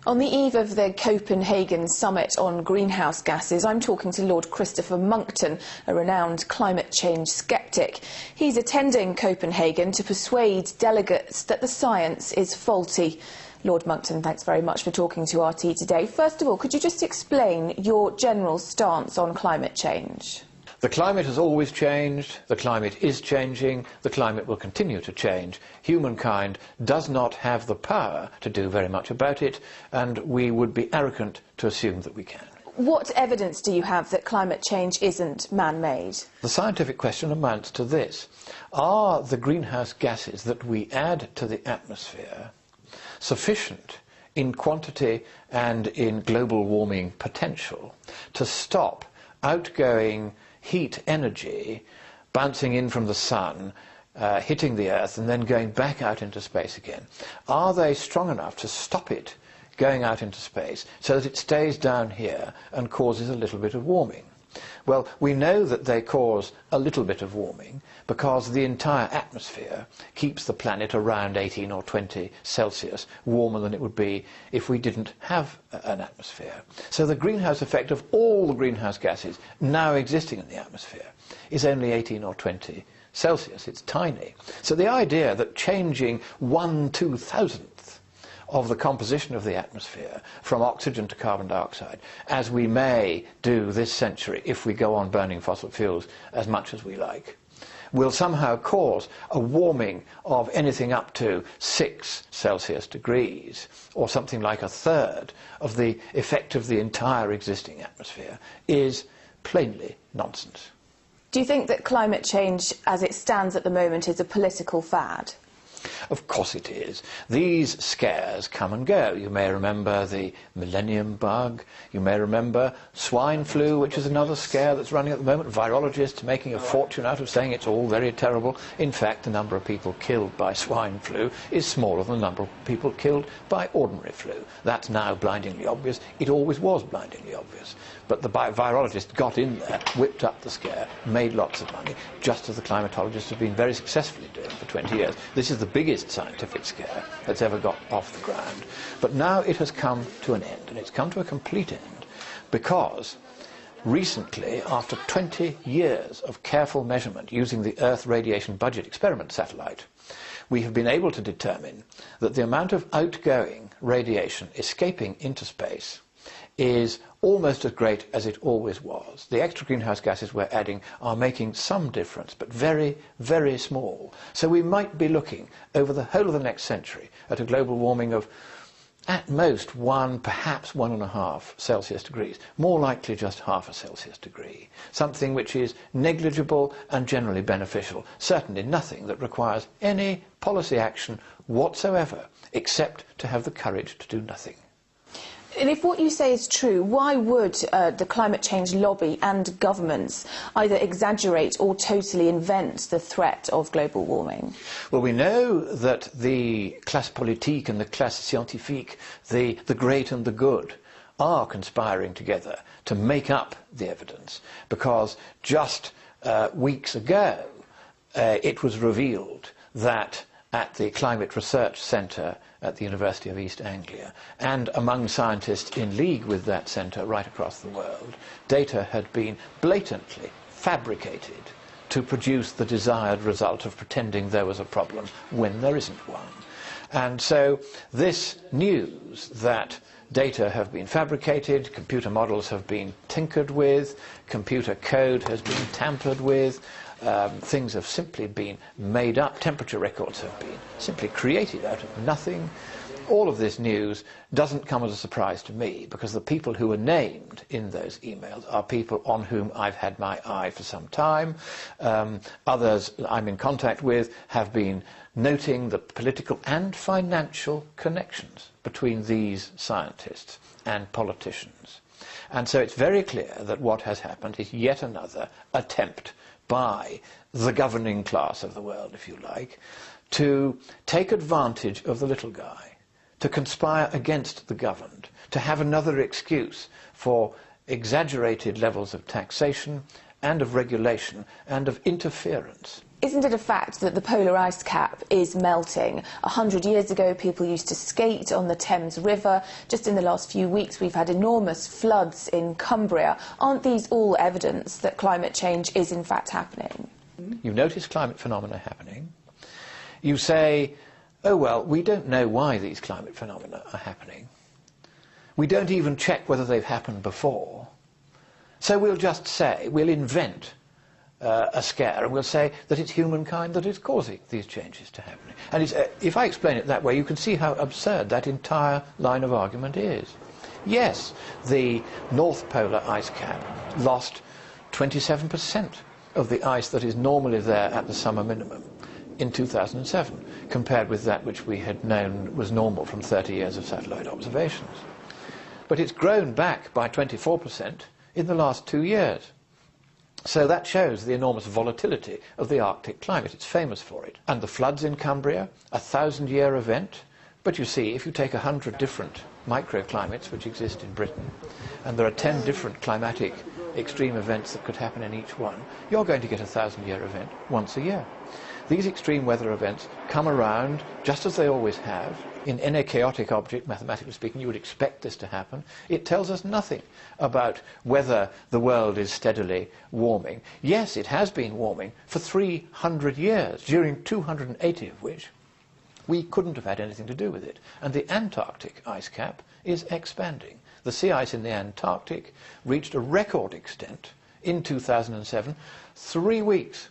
On the eve of the Copenhagen summit on greenhouse gases, I'm talking to Lord Christopher Monckton, a renowned climate change sceptic. He's attending Copenhagen to persuade delegates that the science is faulty. Lord Monckton, thanks very much for talking to RT today. First of all, could you just explain your general stance on climate change? The climate has always changed, the climate is changing, the climate will continue to change. Humankind does not have the power to do very much about it, and we would be arrogant to assume that we can. What evidence do you have that climate change isn't man-made? The scientific question amounts to this. Are the greenhouse gases that we add to the atmosphere sufficient in quantity and in global warming potential to stop outgoing heat energy bouncing in from the sun, hitting the earth and then going back out into space again? Are they strong enough to stop it going out into space so that it stays down here and causes a little bit of warming? Well, we know that they cause a little bit of warming because the entire atmosphere keeps the planet around 18 or 20 Celsius warmer than it would be if we didn't have an atmosphere. So the greenhouse effect of all the greenhouse gases now existing in the atmosphere is only 18 or 20 Celsius. It's tiny. So the idea that changing 1/2000th of the composition of the atmosphere from oxygen to carbon dioxide, as we may do this century if we go on burning fossil fuels as much as we like, will somehow cause a warming of anything up to 6 Celsius degrees, or something like a third of the effect of the entire existing atmosphere, is plainly nonsense. Do you think that climate change, as it stands at the moment, is a political fad? Of course it is. These scares come and go. You may remember the millennium bug. You may remember swine flu, which is another scare that's running at the moment. Virologists making a fortune out of saying it's all very terrible. In fact, the number of people killed by swine flu is smaller than the number of people killed by ordinary flu. That's now blindingly obvious. It always was blindingly obvious. But the virologists got in there, whipped up the scare, made lots of money, just as the climatologists have been very successfully doing for 20 years. This is the biggest scientific scare that's ever got off the ground. But now it has come to an end, and it's come to a complete end, because recently, after 20 years of careful measurement using the Earth Radiation Budget Experiment satellite, we have been able to determine that the amount of outgoing radiation escaping into space is almost as great as it always was. The extra greenhouse gases we're adding are making some difference, but very, very small. So we might be looking over the whole of the next century at a global warming of at most 1, perhaps 1.5 Celsius degrees, more likely just half a Celsius degree, something which is negligible and generally beneficial, certainly nothing that requires any policy action whatsoever, except to have the courage to do nothing. And if what you say is true, why would the climate change lobby and governments either exaggerate or totally invent the threat of global warming? Well, we know that the classe politique and the classe scientifique, the great and the good, are conspiring together to make up the evidence, because just weeks ago it was revealed that at the Climate Research Centre at the University of East Anglia, and among scientists in league with that centre right across the world, data had been blatantly fabricated to produce the desired result of pretending there was a problem when there isn't one. And so this news that data have been fabricated, computer models have been tinkered with, computer code has been tampered with, things have simply been made up, temperature records have been simply created out of nothing. All of this news doesn't come as a surprise to me, because the people who are named in those emails are people on whom I've had my eye for some time. Others I'm in contact with have been noting the political and financial connections between these scientists and politicians. And so it's very clear that what has happened is yet another attempt by the governing class of the world, if you like, to take advantage of the little guy, to conspire against the governed, to have another excuse for exaggerated levels of taxation and of regulation and of interference Isn't it a fact that the polar ice cap is melting? 100 years ago, people used to skate on the Thames River. Just in the last few weeks, we've had enormous floods in Cumbria. Aren't these all evidence that climate change is in fact happening? You notice climate phenomena happening. You say, oh, well, we don't know why these climate phenomena are happening. We don't even check whether they've happened before. So we'll just say, we'll invent a scare, and we'll say that it's humankind that is causing these changes to happen. And if I explain it that way, you can see how absurd that entire line of argument is. Yes, the North Polar ice cap lost 27% of the ice that is normally there at the summer minimum in 2007, compared with that which we had known was normal from 30 years of satellite observations. But it's grown back by 24% in the last 2 years. So that shows the enormous volatility of the Arctic climate. It's famous for it. And the floods in Cumbria, a 1,000-year event. But you see, if you take 100 different microclimates which exist in Britain, and there are 10 different climatic extreme events that could happen in each one, you're going to get a 1,000-year event once a year. These extreme weather events come around just as they always have. In any chaotic object, mathematically speaking, you would expect this to happen. It tells us nothing about whether the world is steadily warming. Yes, it has been warming for 300 years, during 280 of which we couldn't have had anything to do with it. And the Antarctic ice cap is expanding. The sea ice in the Antarctic reached a record extent in 2007, 3 weeks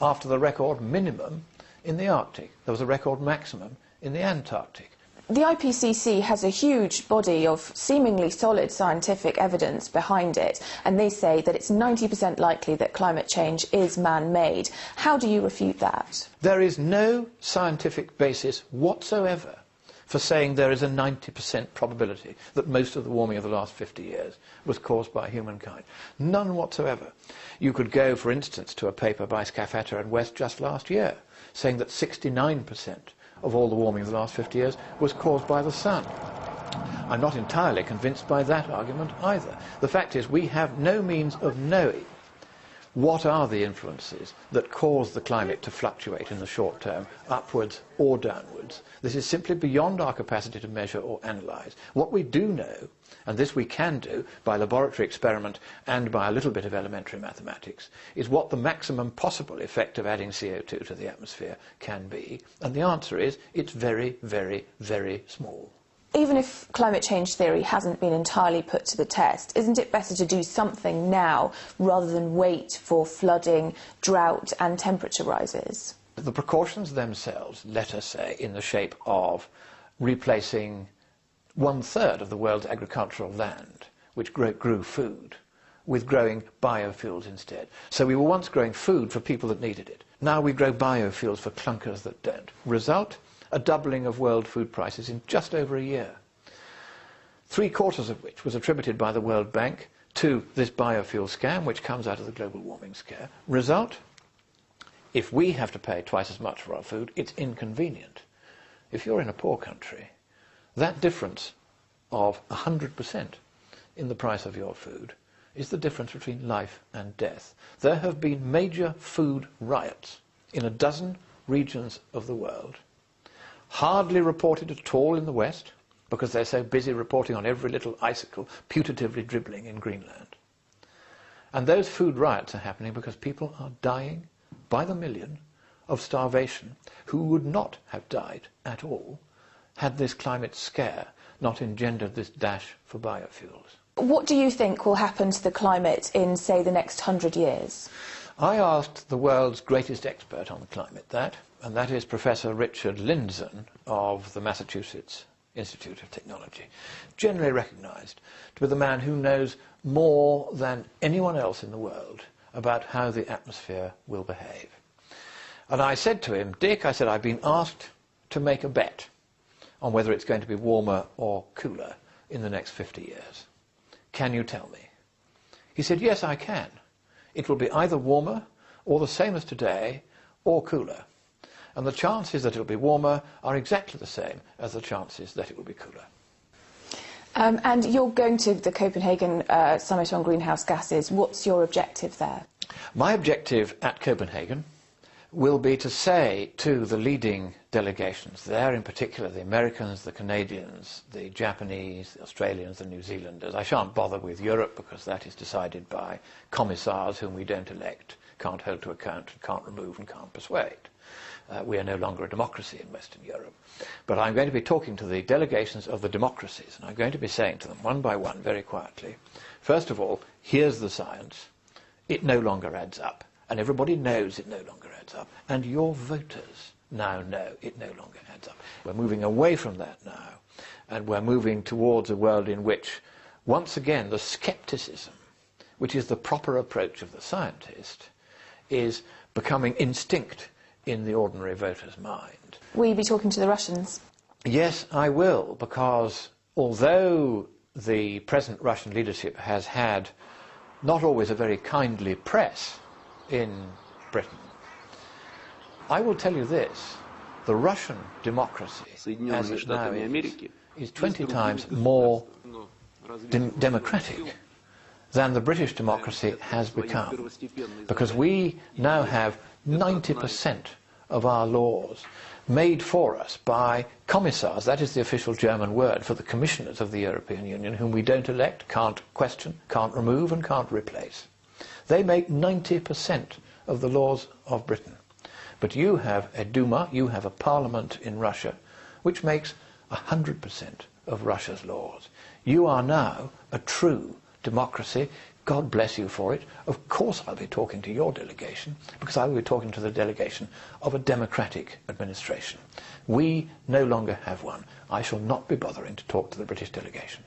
after the record minimum in the Arctic. There was a record maximum in the Antarctic. The IPCC has a huge body of seemingly solid scientific evidence behind it, and they say that it's 90% likely that climate change is man-made. How do you refute that? There is no scientific basis whatsoever for saying there is a 90% probability that most of the warming of the last 50 years was caused by humankind. None whatsoever. You could go, for instance, to a paper by Scafetta and West just last year, saying that 69% of all the warming of the last 50 years was caused by the sun. I'm not entirely convinced by that argument either. The fact is we have no means of knowing what are the influences that cause the climate to fluctuate in the short term, upwards or downwards. This is simply beyond our capacity to measure or analyse. What we do know, and this we can do by laboratory experiment and by a little bit of elementary mathematics, is what the maximum possible effect of adding CO2 to the atmosphere can be. And the answer is it's very, very, very small. Even if climate change theory hasn't been entirely put to the test, isn't it better to do something now rather than wait for flooding, drought and temperature rises? The precautions themselves, let us say, in the shape of replacing 1/3 of the world's agricultural land, which grew food, with growing biofuels instead. So we were once growing food for people that needed it. Now we grow biofuels for clunkers that don't. Result? A doubling of world food prices in just over a year. 3/4 of which was attributed by the World Bank to this biofuel scam, which comes out of the global warming scare. Result? If we have to pay twice as much for our food, it's inconvenient. If you're in a poor country, that difference of 100% in the price of your food is the difference between life and death. There have been major food riots in a dozen regions of the world, hardly reported at all in the West, because they're so busy reporting on every little icicle putatively dribbling in Greenland. And those food riots are happening because people are dying by the million of starvation who would not have died at all had this climate scare not engendered this dash for biofuels. What do you think will happen to the climate in, say, the next 100 years? I asked the world's greatest expert on the climate that, and that is Professor Richard Lindzen of the Massachusetts Institute of Technology, generally recognised to be the man who knows more than anyone else in the world about how the atmosphere will behave. And I said to him, Dick, I said, I've been asked to make a bet on whether it's going to be warmer or cooler in the next 50 years. Can you tell me? He said, yes, I can. It will be either warmer or the same as today or cooler. And the chances that it will be warmer are exactly the same as the chances that it will be cooler. And you're going to the Copenhagen Summit on Greenhouse Gases. What's your objective there? My objective at Copenhagen, will be to say to the leading delegations there, in particular the Americans, the Canadians, the Japanese, the Australians, the New Zealanders. I shan't bother with Europe because that is decided by commissars whom we don't elect, can't hold to account, can't remove and can't persuade. We are no longer a democracy in Western Europe. But I'm going to be talking to the delegations of the democracies, and I'm going to be saying to them one by one, very quietly, first of all, here's the science. It no longer adds up. And everybody knows it no longer adds up. And your voters now know it no longer adds up. We're moving away from that now. And we're moving towards a world in which, once again, the scepticism, which is the proper approach of the scientist, is becoming instinct in the ordinary voter's mind. Will you be talking to the Russians? Yes, I will, because although the present Russian leadership has had not always a very kindly press in Britain, I will tell you this: the Russian democracy, as it now is 20 times more democratic than the British democracy has become, because we now have 90% of our laws made for us by commissars, that is the official German word for the commissioners of the European Union, whom we don't elect, can't question, can't remove and can't replace. They make 90% of the laws of Britain. But you have a Duma, you have a parliament in Russia, which makes 100% of Russia's laws. You are now a true democracy. God bless you for it. Of course I'll be talking to your delegation, because I will be talking to the delegation of a democratic administration. We no longer have one. I shall not be bothering to talk to the British delegation.